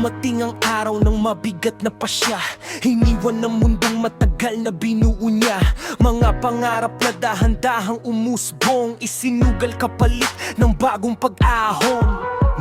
Dumating ang araw ng mabigat na pasya. Hiniwan ng mundong matagal na binuo niya. Mga pangarap na dahan-dahang umusbong, isinugal kapalit ng bagong pag-ahon.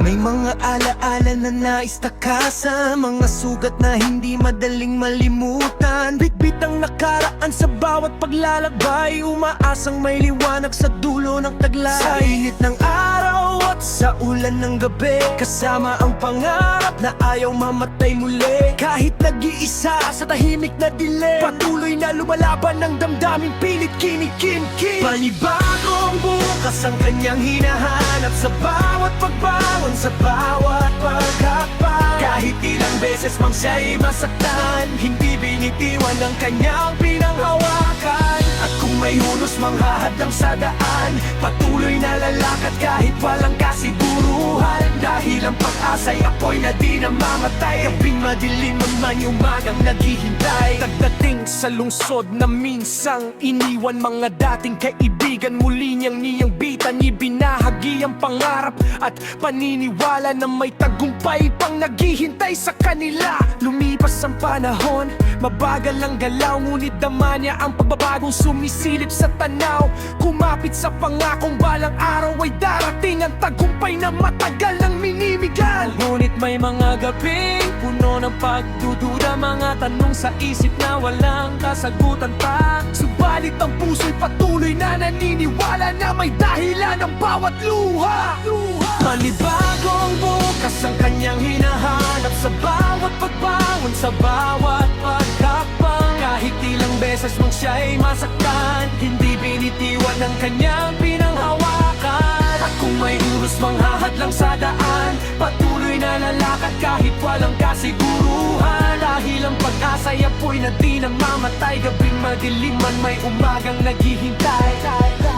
May mga alaala na nais takasan, mga sugat na hindi madaling malimutan. Bitbit ang nakaraan sa bawat paglalakbay, umaasang may liwanag sa dulo ng taglay. Sa init ng araw at sa ulan ng gabi, kasama ang pangarap na ayaw mamatay muli. Kahit nag-iisa sa tahimik na dilim, patuloy na lumalaban ng damdaming pilit kinikim-kim. Panibagong bukas ang kanyang hinahanap sa bawat pagbangon, sa bawat pagkakpa. Kahit ilang beses mang siya'y masaktan, hindi binitiwan ng kanyang pinanghawakan. At kung may hunos mang hahadlang sa daan, patuloy na lalakad kahit walang kasiguruhan. Dahil ang pag-asa'y apoy na di namamatay, gabing madilim man umagang naghihintay. Pagdating sa lungsod na minsang iniwan mga dating kaibigan, muli niyang bitan, ibinahagi ang pangarap at paniniwala na may tagumpay pang naghihintay sa kanila. Lumipas ang panahon, mabagal ang galaw, ngunit dama niya ang pagbabagong sumisilip sa tanaw. Kumapit sa pangakong balang araw ay darating ang tagumpay na matagal nang minimigan. Ngunit may mga gabing puno ng pagdududa, mga tanong sa isip na walang kasagutan pa. Subalit ang puso'y patuloy na naniniwala na may dahilan ang bawat luha. Panibagong bukas ang kanyang hinahanap sa bawat pagbangon, sa bawat pagkakpang. Kahit ilang beses mang siya'y masaktan, hindi binitiwan ng kanyang pinanghawakan. At kung may uros mang hahadlang sa daan, patuloy na lalakad kahit walang kasiguruhan. Dahil ang pag-asa'y apoy na di namamatay, gabing madilim man may umagang naghihintay.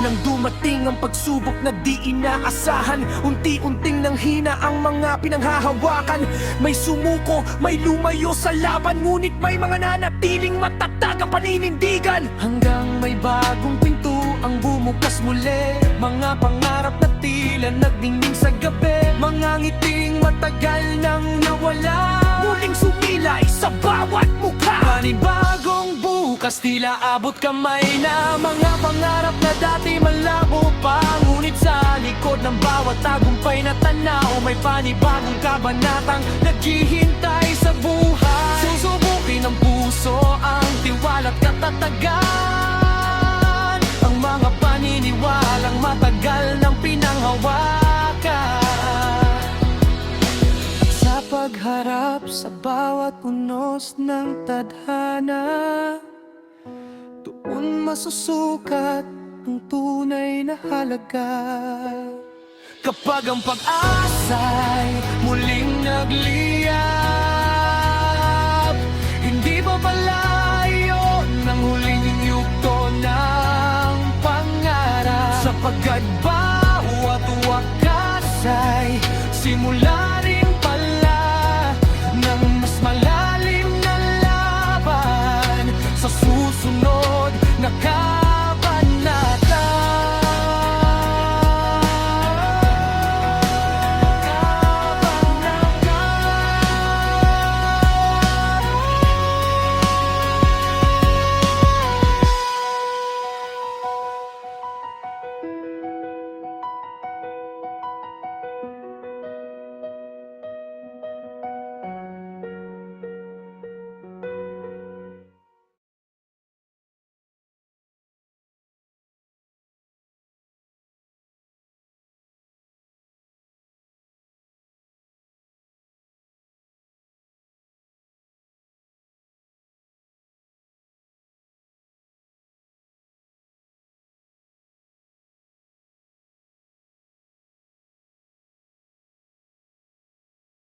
Nang dumating ang pagsubok na di inaasahan, unti-unting nanghina ang mga pinanghahawakan. May sumuko, may lumayo sa laban, ngunit may mga nanatiling matatag ang paninindigan. Hanggang may bagong pinto ang bumukas muli, mga pangarap na tila nagdingning sa gabi. Mga ngiting matagal nang nawala, muling sumilay sa bawat mukha. Panibagong bukas, tila abot kamay na mga pangarap na dati malabo pa. Ngunit sa likod ng bawat tagumpay na tanaw, may panibagong kabanatang naghihintay sa buhay. Susubukin ng puso ang tiwala't katatagan, ang mga paniniwalang matagal ng pinanghawakan. Sa pagharap sa bawat unos ng tadhana, doon masusukat ang tunay na halaga. Kapag ang pag-asa'y muling nagliyab, hindi ba malayo ng huling yugto ng pangarap? Sapagkat